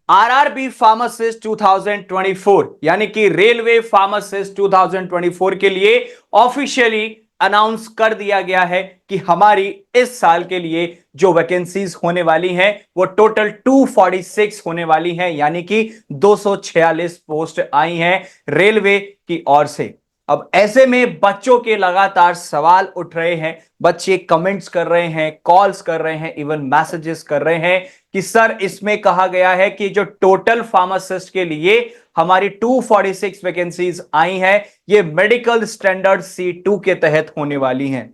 RRB pharmacist 2024 यानी कि railway pharmacist 2024 के लिए ऑफिशियली अनाउंस कर दिया गया है कि हमारी इस साल के लिए जो वैकेंसीज होने वाली हैं वो टोटल 246 होने वाली हैं, यानी कि 246 पोस्ट आई हैं रेलवे की ओर से। अब ऐसे में बच्चों के लगातार सवाल उठ रहे हैं, बच्चे कमेंट्स कर रहे हैं, कॉल्स कर रहे हैं, इवन मैसेजेस कर रहे हैं कि सर इसमें कहा गया है कि जो टोटल फार्मासिस्ट के लिए हमारी 246 वैकेंसीज आई हैं ये मेडिकल स्टैंडर्ड C2 के तहत होने वाली हैं।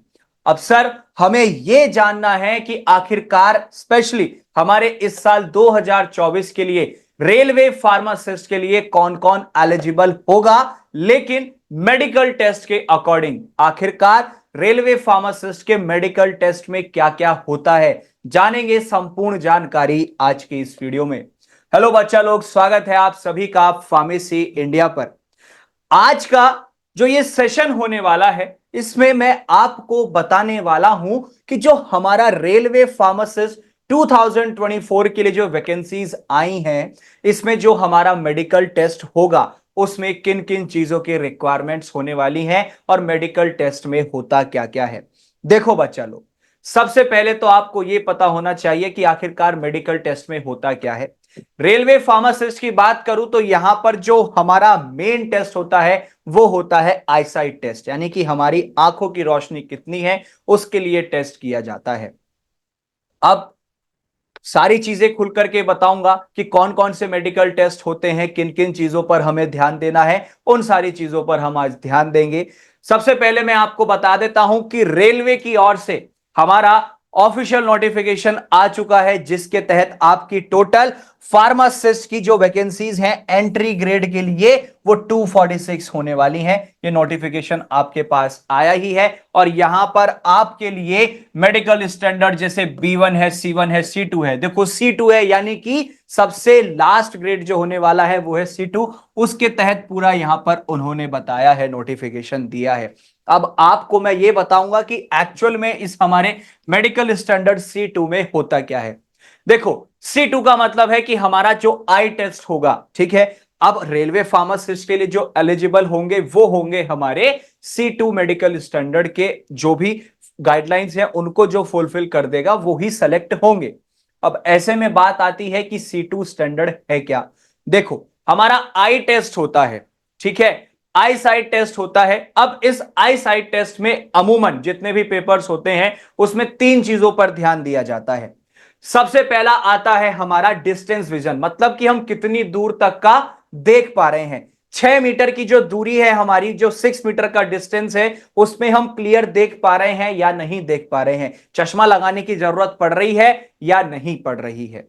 अब सर हमें यह जानना है कि आखिरकार स्पेशली हमारे इस साल 2024 के लिए रेलवे फार्मासिस्ट के लिए कौन कौन एलिजिबल होगा, लेकिन मेडिकल टेस्ट के अकॉर्डिंग आखिरकार रेलवे फार्मासिस्ट के मेडिकल टेस्ट में क्या क्या होता है, जानेंगे संपूर्ण जानकारी आज की इस वीडियो में। हेलो बच्चा लोग, स्वागत है आप सभी का फार्मेसी इंडिया पर। आज का जो ये सेशन होने वाला है इसमें मैं आपको बताने वाला हूं कि जो हमारा रेलवे फार्मासिस्ट 2024 के लिए जो वैकेंसीज आई हैं इसमें जो हमारा मेडिकल टेस्ट होगा उसमें किन किन चीजों की रिक्वायरमेंट्स होने वाली हैं और मेडिकल टेस्ट में होता क्या क्या है। देखो बच्चा लोग, सबसे पहले तो आपको यह पता होना चाहिए कि आखिरकार मेडिकल टेस्ट में होता क्या है। रेलवे फार्मासिस्ट की बात करूं तो यहां पर जो हमारा मेन टेस्ट होता है वो होता है आईसाइट टेस्ट, यानी कि हमारी आंखों की रोशनी कितनी है उसके लिए टेस्ट किया जाता है। अब सारी चीजें खुल करके बताऊंगा कि कौन कौन से मेडिकल टेस्ट होते हैं, किन किन चीजों पर हमें ध्यान देना है, उन सारी चीजों पर हम आज ध्यान देंगे। सबसे पहले मैं आपको बता देता हूं कि रेलवे की ओर से हमारा ऑफिशियल नोटिफिकेशन आ चुका है जिसके तहत आपकी टोटल फार्मासिस्ट की जो वैकेंसीज हैं एंट्री ग्रेड के लिए वो 246 होने वाली हैं। ये नोटिफिकेशन आपके पास आया ही है और यहां पर आपके लिए मेडिकल स्टैंडर्ड जैसे B1 है, C1 है, C2 है। देखो C2 है यानी कि सबसे लास्ट ग्रेड जो होने वाला है वो है C2, उसके तहत पूरा यहां पर उन्होंने बताया है, नोटिफिकेशन दिया है। अब आपको मैं ये बताऊंगा कि एक्चुअल में इस हमारे मेडिकल स्टैंडर्ड C2 में होता क्या है। देखो C2 का मतलब है कि हमारा जो आई टेस्ट होगा, ठीक है। अब रेलवे फार्मासिस्ट के लिए जो एलिजिबल होंगे वो होंगे हमारे C2 मेडिकल स्टैंडर्ड के, जो भी गाइडलाइंस हैं उनको जो फुलफिल कर देगा वो ही सेलेक्ट होंगे। अब ऐसे में बात आती है कि C2 स्टैंडर्ड है क्या। देखो हमारा आई टेस्ट होता है, ठीक है, आई साइट टेस्ट होता है। अब इस आई साइट टेस्ट में अमूमन जितने भी पेपर्स होते हैं उसमें तीन चीजों पर ध्यान दिया जाता है। सबसे पहला आता है हमारा डिस्टेंस विजन, मतलब कि हम कितनी दूर तक का देख पा रहे हैं। 6 मीटर की जो दूरी है हमारी, जो 6 मीटर का डिस्टेंस है उसमें हम क्लियर देख पा रहे हैं या नहीं देख पा रहे हैं, चश्मा लगाने की जरूरत पड़ रही है या नहीं पड़ रही है।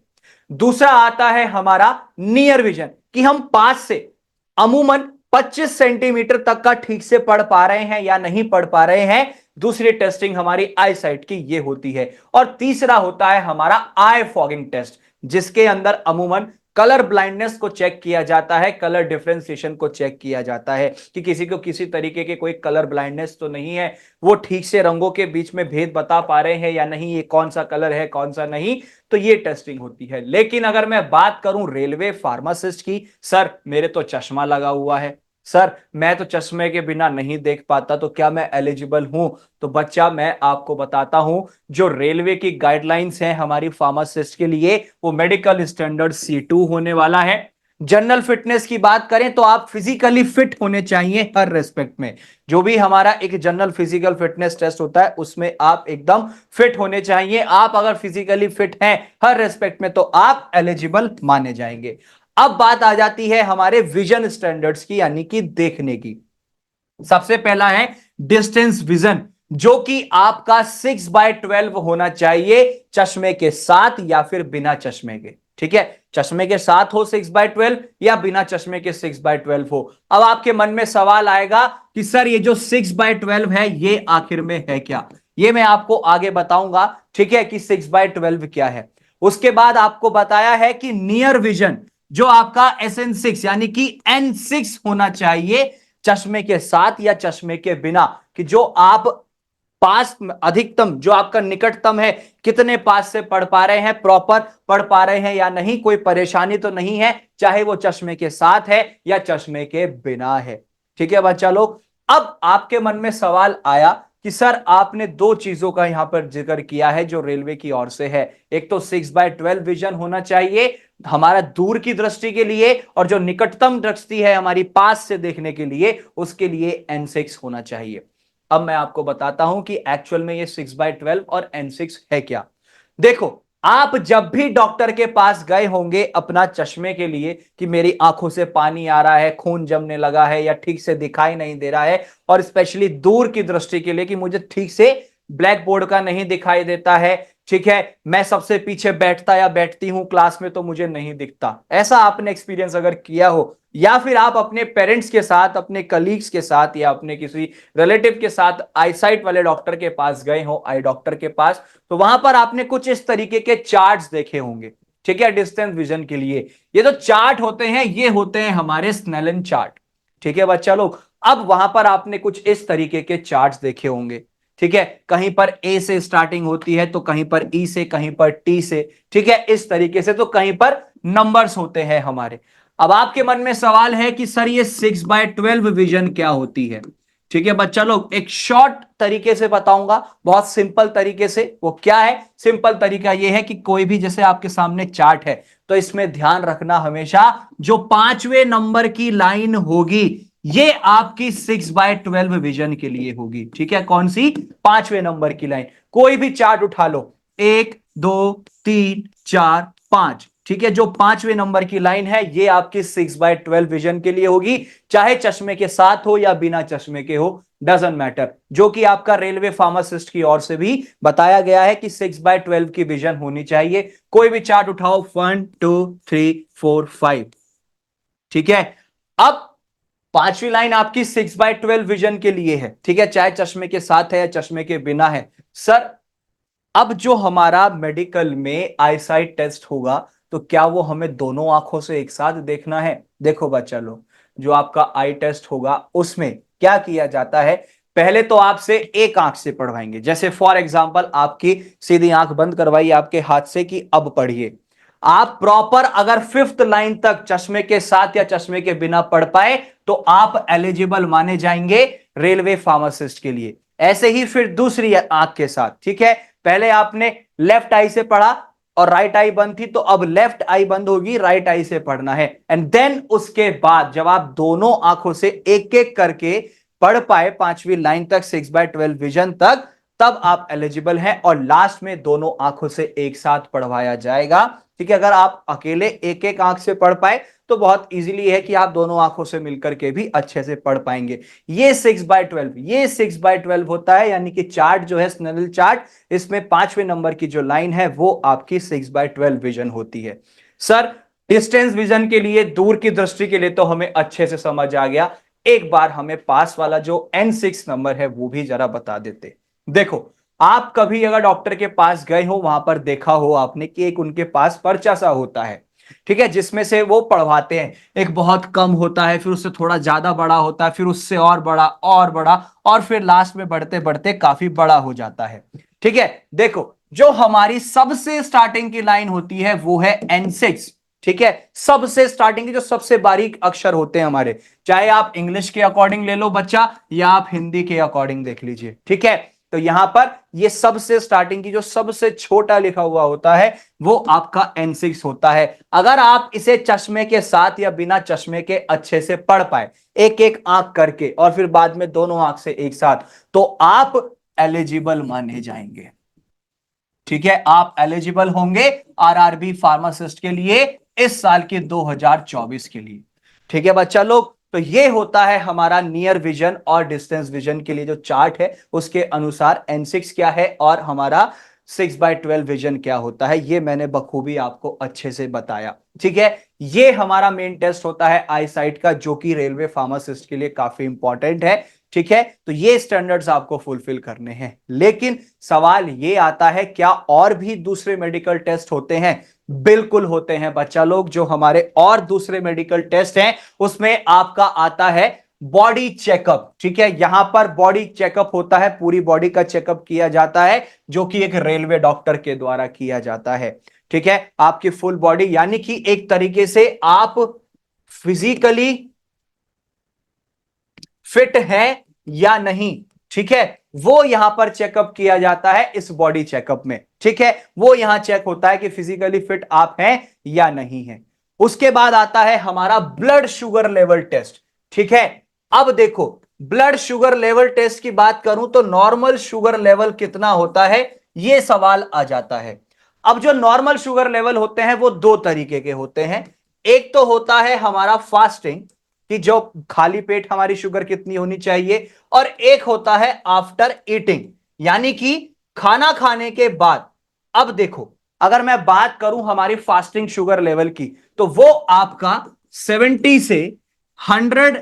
दूसरा आता है हमारा नियर विजन, कि हम पास से अमूमन 25 सेंटीमीटर तक का ठीक से पढ़ पा रहे हैं या नहीं पढ़ पा रहे हैं। दूसरी टेस्टिंग हमारी आई साइट की ये होती है। और तीसरा होता है हमारा आई फॉगिंग टेस्ट, जिसके अंदर अमूमन कलर ब्लाइंडनेस को चेक किया जाता है, कलर डिफरेंशिएशन को चेक किया जाता है कि किसी को किसी तरीके के कोई कलर ब्लाइंडनेस तो नहीं है, वो ठीक से रंगों के बीच में भेद बता पा रहे हैं या नहीं, ये कौन सा कलर है कौन सा नहीं, तो ये टेस्टिंग होती है। लेकिन अगर मैं बात करूं रेलवे फार्मासिस्ट की, सर मेरे तो चश्मा लगा हुआ है, सर मैं तो चश्मे के बिना नहीं देख पाता, तो क्या मैं एलिजिबल हूं? तो बच्चा मैं आपको बताता हूं, जो रेलवे की गाइडलाइंस हैं हमारी फार्मासिस्ट के लिए वो मेडिकल स्टैंडर्ड C2 होने वाला है। जनरल फिटनेस की बात करें तो आप फिजिकली फिट होने चाहिए हर रेस्पेक्ट में। जो भी हमारा एक जनरल फिजिकल फिटनेस टेस्ट होता है उसमें आप एकदम फिट होने चाहिए। आप अगर फिजिकली फिट हैं हर रेस्पेक्ट में तो आप एलिजिबल माने जाएंगे। अब बात आ जाती है हमारे विजन स्टैंडर्ड्स की, यानी कि देखने की। सबसे पहला है डिस्टेंस विजन, जो कि आपका 6/12 होना चाहिए, चश्मे के साथ या फिर बिना चश्मे के, ठीक है। चश्मे के साथ हो 6/12 या बिना चश्मे के 6/12 हो। अब आपके मन में सवाल आएगा कि सर ये जो 6/12 है ये आखिर में है क्या। ये मैं आपको आगे बताऊंगा, ठीक है, कि 6/12 क्या है। उसके बाद आपको बताया है कि नियर विजन, जो आपका SN6 यानी कि N6 होना चाहिए, चश्मे के साथ या चश्मे के बिना, कि जो आप पास अधिकतम जो आपका निकटतम है, कितने पास से पढ़ पा रहे हैं, प्रॉपर पढ़ पा रहे हैं या नहीं, कोई परेशानी तो नहीं है, चाहे वो चश्मे के साथ है या चश्मे के बिना है। ठीक है बच्चा लोग, अब आपके मन में सवाल आया कि सर आपने दो चीजों का यहां पर जिक्र किया है जो रेलवे की ओर से है, एक तो 6/12 विजन होना चाहिए हमारा दूर की दृष्टि के लिए, और जो निकटतम दृष्टि है हमारी पास से देखने के लिए, उसके लिए N6 होना चाहिए। अब मैं आपको बताता हूं कि एक्चुअल में ये 6/12 और N6 है क्या। देखो, आप जब भी डॉक्टर के पास गए होंगे अपना चश्मे के लिए कि मेरी आंखों से पानी आ रहा है, खून जमने लगा है या ठीक से दिखाई नहीं दे रहा है, और स्पेशली दूर की दृष्टि के लिए कि मुझे ठीक से ब्लैक बोर्ड का नहीं दिखाई देता है, ठीक है, मैं सबसे पीछे बैठता या बैठती हूं क्लास में तो मुझे नहीं दिखता, ऐसा आपने एक्सपीरियंस अगर किया हो, या फिर आप अपने पेरेंट्स के साथ, अपने कलीग्स के साथ या अपने किसी रिलेटिव के साथ आईसाइट वाले डॉक्टर के पास गए हो, आई डॉक्टर के पास, तो वहां पर आपने कुछ इस तरीके के चार्ट्स देखे होंगे, ठीक है, डिस्टेंस विजन के लिए। ये जो चार्ट होते हैं ये होते हैं हमारे स्नेलन चार्ट। ठीक है बच्चा लोग, अब वहां पर आपने कुछ इस तरीके के चार्ट्स देखे होंगे, ठीक है, कहीं पर ए से स्टार्टिंग होती है तो कहीं पर ई से, कहीं पर टी से, ठीक है, इस तरीके से, तो कहीं पर नंबर्स होते हैं हमारे। अब आपके मन में सवाल है कि सर ये 6/12 विजन क्या होती है। ठीक है बच्चा लोग, एक शॉर्ट तरीके से बताऊंगा, बहुत सिंपल तरीके से। वो क्या है, सिंपल तरीका ये है कि कोई भी, जैसे आपके सामने चार्ट है तो इसमें ध्यान रखना हमेशा जो 5वें नंबर की लाइन होगी ये आपकी 6/12 विजन के लिए होगी। ठीक है, कौन सी, 5वें नंबर की लाइन। कोई भी चार्ट उठा लो, 1 2 3 4 5, ठीक है, जो 5वें नंबर की लाइन है ये आपकी 6/12 विजन के लिए होगी, चाहे चश्मे के साथ हो या बिना चश्मे के हो, डजंट मैटर, जो कि आपका रेलवे फार्मासिस्ट की ओर से भी बताया गया है कि 6/12 की विजन होनी चाहिए। कोई भी चार्ट उठाओ, 1 2 3 4 5, ठीक है। अब 5वीं लाइन आपकी 6/12 विजन के लिए है, ठीक है, चाहे चश्मे के साथ है या चश्मे के बिना है। सर अब जो हमारा मेडिकल में आईसाइट टेस्ट होगा तो क्या वो हमें दोनों आंखों से एक साथ देखना है। देखो बच्चा लोग, जो आपका आई टेस्ट होगा उसमें क्या किया जाता है, पहले तो आपसे एक आंख से पढ़वाएंगे, जैसे फॉर एग्जांपल आपकी सीधी आंख बंद करवाई आपके हाथ से कि अब पढ़िए। आप प्रॉपर अगर 5th लाइन तक चश्मे के साथ या चश्मे के बिना पढ़ पाए तो आप एलिजिबल माने जाएंगे रेलवे फार्मासिस्ट के लिए। ऐसे ही फिर दूसरी आंख के साथ, ठीक है, पहले आपने लेफ्ट आई से पढ़ा और राइट आई बंद थी, तो अब लेफ्ट आई बंद होगी, राइट आई से पढ़ना है। एंड देन उसके बाद जब आप दोनों आंखों से एक एक करके पढ़ पाए 5वीं लाइन तक, 6/12 विजन तक, तब आप एलिजिबल हैं और लास्ट में दोनों आंखों से एक साथ पढ़वाया जाएगा। ठीक है, अगर आप अकेले एक एक आंख से पढ़ पाए तो बहुत इजीली है कि आप दोनों आंखों से मिलकर के भी अच्छे से पढ़ पाएंगे। ये 6/12 होता है, यानी कि चार्ट जो है स्नेल चार्ट, इसमें 5वें नंबर की जो लाइन है वो आपकी 6/12 विजन होती है। सर डिस्टेंस विजन के लिए, दूर की दृष्टि के लिए तो हमें अच्छे से समझ आ गया, एक बार हमें पास वाला जो N6 नंबर है वो भी जरा बता देते। देखो, आप कभी अगर डॉक्टर के पास गए हो, वहां पर देखा हो आपने कि एक उनके पास पर्चा सा होता है, ठीक है, जिसमें से वो पढ़वाते हैं, एक बहुत कम होता है, फिर उससे थोड़ा ज्यादा बड़ा होता है, फिर उससे और बड़ा और बड़ा, और फिर लास्ट में बढ़ते बढ़ते काफी बड़ा हो जाता है। ठीक है, देखो जो हमारी सबसे स्टार्टिंग की लाइन होती है वो है N6। ठीक है, सबसे स्टार्टिंग की जो सबसे बारीक अक्षर होते हैं हमारे, चाहे आप इंग्लिश के अकॉर्डिंग ले लो बच्चा या आप हिंदी के अकॉर्डिंग देख लीजिए। ठीक है, तो यहां पर ये सबसे स्टार्टिंग की जो सबसे छोटा लिखा हुआ होता है वो आपका N6 होता है। अगर आप इसे चश्मे के साथ या बिना चश्मे के अच्छे से पढ़ पाए, एक एक आंख करके और फिर बाद में दोनों आंख से एक साथ, तो आप एलिजिबल माने जाएंगे। ठीक है, आप एलिजिबल होंगे आरआरबी फार्मासिस्ट के लिए इस साल के 2024 के लिए। ठीक है बच्चा लोग, तो ये होता है हमारा नियर विजन और डिस्टेंस विजन के लिए जो चार्ट है, उसके अनुसार N6 क्या है और हमारा 6/12 विजन क्या होता है, ये मैंने बखूबी आपको अच्छे से बताया। ठीक है, ये हमारा मेन टेस्ट होता है आई साइट का, जो कि रेलवे फार्मासिस्ट के लिए काफी इंपॉर्टेंट है। ठीक है, तो ये स्टैंडर्ड्स आपको फुलफिल करने हैं। लेकिन सवाल ये आता है, क्या और भी दूसरे मेडिकल टेस्ट होते हैं? बिल्कुल होते हैं बच्चा लोग। जो हमारे और दूसरे मेडिकल टेस्ट हैं उसमें आपका आता है बॉडी चेकअप, ठीक है, यहां पर बॉडी चेकअप होता है, पूरी बॉडी का चेकअप किया जाता है, जो कि एक रेलवे डॉक्टर के द्वारा किया जाता है। ठीक है, आपकी फुल बॉडी, यानी कि एक तरीके से आप फिजिकली फिट है या नहीं, ठीक है, वो यहां पर चेकअप किया जाता है इस बॉडी चेकअप में। ठीक है, वो यहां चेक होता है कि फिजिकली फिट आप हैं या नहीं है। उसके बाद आता है हमारा ब्लड शुगर लेवल टेस्ट। ठीक है, अब देखो, ब्लड शुगर लेवल टेस्ट की बात करूं तो नॉर्मल शुगर लेवल कितना होता है, यह सवाल आ जाता है। अब जो नॉर्मल शुगर लेवल होते हैं वो दो तरीके के होते हैं। एक तो होता है हमारा फास्टिंग, कि जो खाली पेट हमारी शुगर कितनी होनी चाहिए, और एक होता है आफ्टर ईटिंग, यानी कि खाना खाने के बाद। अब देखो, अगर मैं बात करूं हमारी फास्टिंग शुगर लेवल की, तो वो आपका 70 से 100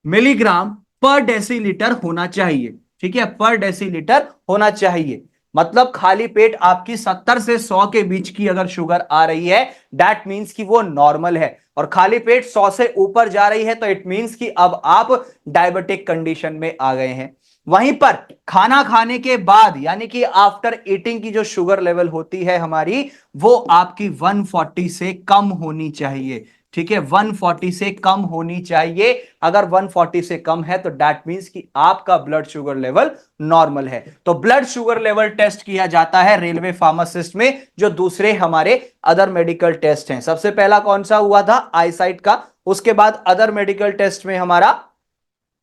मिलीग्राम पर डेसीलीटर होना चाहिए। ठीक है, पर डेसीलीटर होना चाहिए, मतलब खाली पेट आपकी 70 से 100 के बीच की अगर शुगर आ रही है, दैट मींस कि वो नॉर्मल है। और खाली पेट 100 से ऊपर जा रही है तो इट मींस कि अब आप डायबिटिक कंडीशन में आ गए हैं। वहीं पर खाना खाने के बाद, यानी कि आफ्टर ईटिंग की जो शुगर लेवल होती है हमारी, वो आपकी 140 से कम होनी चाहिए। ठीक है, 140 से कम होनी चाहिए। अगर 140 से कम है तो दैट मींस कि आपका ब्लड शुगर लेवल नॉर्मल है। तो ब्लड शुगर लेवल टेस्ट किया जाता है रेलवे फार्मासिस्ट में, जो दूसरे हमारे अदर मेडिकल टेस्ट हैं। सबसे पहला कौन सा हुआ था, आईसाइट का। उसके बाद अदर मेडिकल टेस्ट में हमारा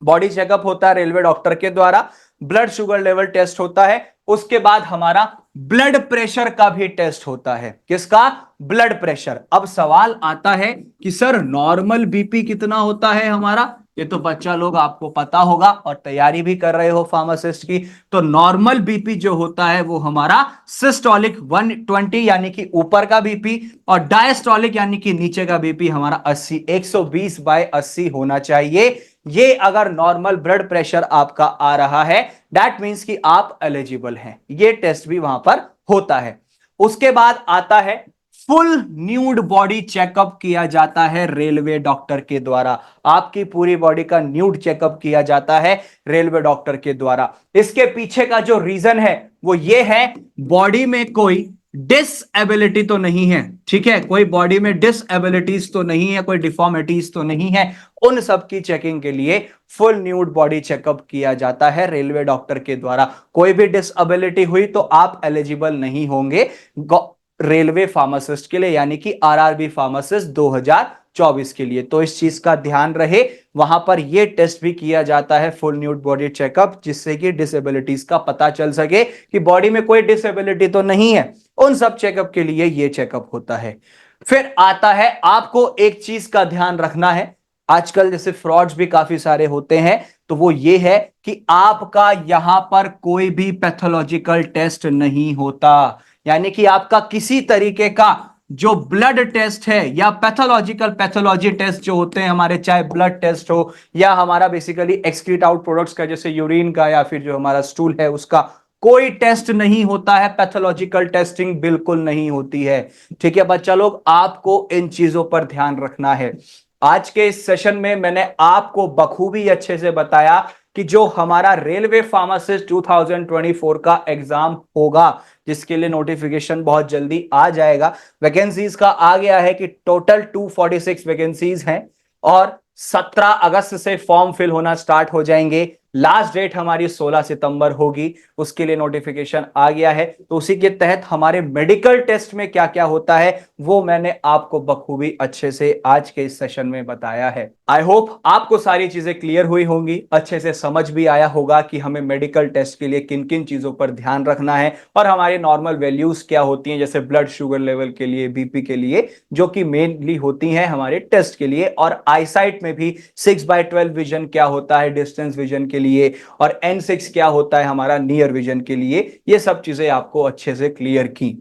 बॉडी चेकअप होता है रेलवे डॉक्टर के द्वारा, ब्लड शुगर लेवल टेस्ट होता है। उसके बाद हमारा ब्लड प्रेशर का भी टेस्ट होता है। किसका, ब्लड प्रेशर। अब सवाल आता है कि सर नॉर्मल बीपी कितना होता है हमारा, ये तो बच्चा लोग आपको पता होगा और तैयारी भी कर रहे हो फार्मासिस्ट की। तो नॉर्मल बीपी जो होता है वो हमारा सिस्टोलिक 120 यानी कि ऊपर का बीपी, और डायस्टोलिक यानी कि नीचे का बीपी हमारा 80, 120/80 होना चाहिए। ये अगर नॉर्मल ब्लड प्रेशर आपका आ रहा है, दैट मींस कि आप एलिजिबल हैं। ये टेस्ट भी वहां पर होता है। उसके बाद आता है फुल न्यूड बॉडी चेकअप किया जाता है रेलवे डॉक्टर के द्वारा। आपकी पूरी बॉडी का न्यूड चेकअप किया जाता है रेलवे डॉक्टर के द्वारा। इसके पीछे का जो रीजन है वो ये है, बॉडी में कोई डिसएबिलिटी तो नहीं है। ठीक है, कोई बॉडी में डिसएबिलिटीज तो नहीं है, कोई डिफॉर्मिटीज तो नहीं है। उन सब की चेकिंग के लिए फुल न्यूड बॉडी चेकअप किया जाता है रेलवे डॉक्टर के द्वारा। कोई भी डिसएबिलिटी हुई तो आप एलिजिबल नहीं होंगे रेलवे फार्मासिस्ट के लिए, यानी कि आरआरबी फार्मासिस्ट 2024 के लिए। तो इस चीज का ध्यान रहे, वहां पर यह टेस्ट भी किया जाता है फुल न्यूड बॉडी चेकअप, जिससे कि डिसेबिलिटीज का पता चल सके कि बॉडी में कोई डिसेबिलिटी तो नहीं है। उन सब चेकअप के लिए यह चेकअप होता है। फिर आता है, आपको एक चीज का ध्यान रखना है, आजकल जैसे फ्रॉड्स भी काफी सारे होते हैं, तो वो ये है कि आपका यहां पर कोई भी पैथोलॉजिकल टेस्ट नहीं होता। यानी कि आपका किसी तरीके का जो ब्लड टेस्ट है या पैथोलॉजी टेस्ट जो होते हैं हमारे, चाहे ब्लड टेस्ट हो या हमारा बेसिकली एक्सक्रीट आउट प्रोडक्ट्स का, जैसे यूरिन का या फिर जो हमारा स्टूल है उसका, कोई टेस्ट नहीं होता है। पैथोलॉजिकल टेस्टिंग बिल्कुल नहीं होती है। ठीक है बच्चा लोग, आपको इन चीजों पर ध्यान रखना है। आज के इस सेशन में मैंने आपको बखूबी अच्छे से बताया कि जो हमारा रेलवे फार्मासिस्ट 2024 का एग्जाम होगा, जिसके लिए नोटिफिकेशन बहुत जल्दी आ जाएगा। वैकेंसीज का आ गया है कि टोटल 246 वैकेंसीज हैं और 17 अगस्त से फॉर्म फिल होना स्टार्ट हो जाएंगे। लास्ट डेट हमारी 16 सितंबर होगी, उसके लिए नोटिफिकेशन आ गया है। तो उसी के तहत हमारे मेडिकल टेस्ट में क्या क्या होता है वो मैंने आपको बखूबी अच्छे से आज के इस सेशन में बताया है। आई होप आपको सारी चीजें क्लियर हुई होंगी, अच्छे से समझ भी आया होगा कि हमें मेडिकल टेस्ट के लिए किन किन चीजों पर ध्यान रखना है और हमारे नॉर्मल वैल्यूज क्या होती हैं, जैसे ब्लड शुगर लेवल के लिए, बीपी के लिए, जो कि मेनली होती हैं हमारे टेस्ट के लिए। और आईसाइट में भी 6/12 विजन क्या होता है डिस्टेंस विजन के लिए, और N6 क्या होता है हमारा नियर विजन के लिए, ये सब चीजें आपको अच्छे से क्लियर की।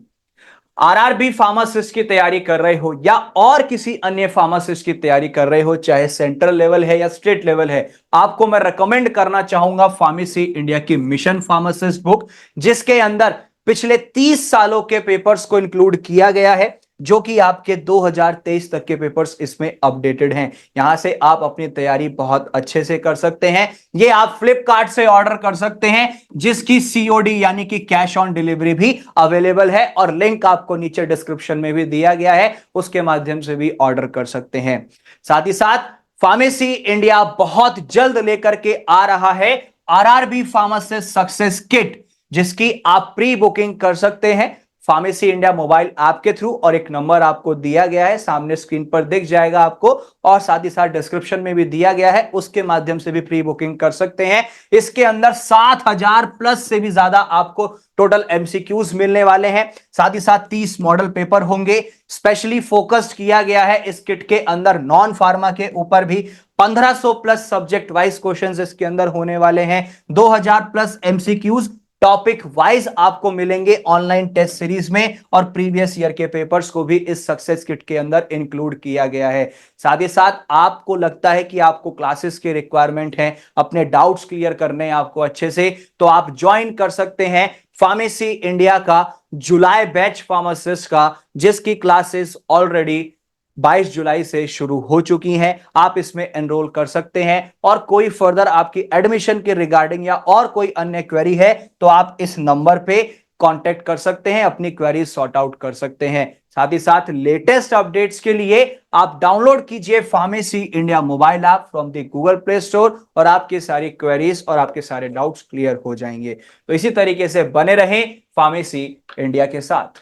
आरआरबी फार्मासिस्ट की तैयारी कर रहे हो या और किसी अन्य फार्मासिस्ट की तैयारी कर रहे हो, चाहे सेंट्रल लेवल है या स्टेट लेवल है, आपको मैं रेकमेंड करना चाहूंगा फार्मेसी इंडिया की मिशन फार्मासिस्ट बुक, जिसके अंदर पिछले 30 सालों के पेपर्स को इंक्लूड किया गया है। जो कि आपके 2023 तक के पेपर्स इसमें अपडेटेड हैं। यहां से आप अपनी तैयारी बहुत अच्छे से कर सकते हैं। ये आप फ्लिपकार्ट से ऑर्डर कर सकते हैं, जिसकी सीओडी यानी कि कैश ऑन डिलीवरी भी अवेलेबल है, और लिंक आपको नीचे डिस्क्रिप्शन में भी दिया गया है, उसके माध्यम से भी ऑर्डर कर सकते हैं। साथ ही साथ फार्मेसी इंडिया बहुत जल्द लेकर के आ रहा है आरआरबी फार्मासिस्ट सक्सेस किट, जिसकी आप प्री बुकिंग कर सकते हैं फार्मेसी इंडिया मोबाइल ऐप के थ्रू, और एक नंबर आपको दिया गया है, सामने स्क्रीन पर दिख जाएगा आपको, और साथ ही साथ डिस्क्रिप्शन में भी दिया गया है, उसके माध्यम से भी प्री बुकिंग कर सकते हैं। इसके अंदर 7000 प्लस से भी ज्यादा आपको टोटल एमसीक्यूज मिलने वाले हैं। साथ ही साथ 30 मॉडल पेपर होंगे। स्पेशली फोकस्ड किया गया है इस किट के अंदर नॉन फार्मा के ऊपर भी। 1500 प्लस सब्जेक्ट वाइज क्वेश्चंस इसके अंदर होने वाले हैं। 2000 प्लस एमसीक्यूज टॉपिक वाइज आपको मिलेंगे ऑनलाइन टेस्ट सीरीज में, और प्रीवियस ईयर के पेपर्स को भी इस सक्सेस किट के अंदर इंक्लूड किया गया है। साथ ही साथ आपको लगता है कि आपको क्लासेस के रिक्वायरमेंट हैं, अपने डाउट्स क्लियर करने हैं आपको अच्छे से, तो आप ज्वाइन कर सकते हैं फार्मेसी इंडिया का जुलाई बैच फार्मासिस्ट का, जिसकी क्लासेस ऑलरेडी 22 जुलाई से शुरू हो चुकी हैं। आप इसमें एनरोल कर सकते हैं, और कोई फर्दर आपकी एडमिशन के रिगार्डिंग या और कोई अन्य क्वेरी है तो आप इस नंबर पे कांटेक्ट कर सकते हैं, अपनी क्वेरी सॉर्ट आउट कर सकते हैं। साथ ही साथ लेटेस्ट अपडेट्स के लिए आप डाउनलोड कीजिए pharmacy India mobile app from the Google play store, और आपकी सारी क्वेरीज और आपके सारे डाउट्स क्लियर हो जाएंगे। तो इसी तरीके से बने रहें फार्मेसी इंडिया के साथ।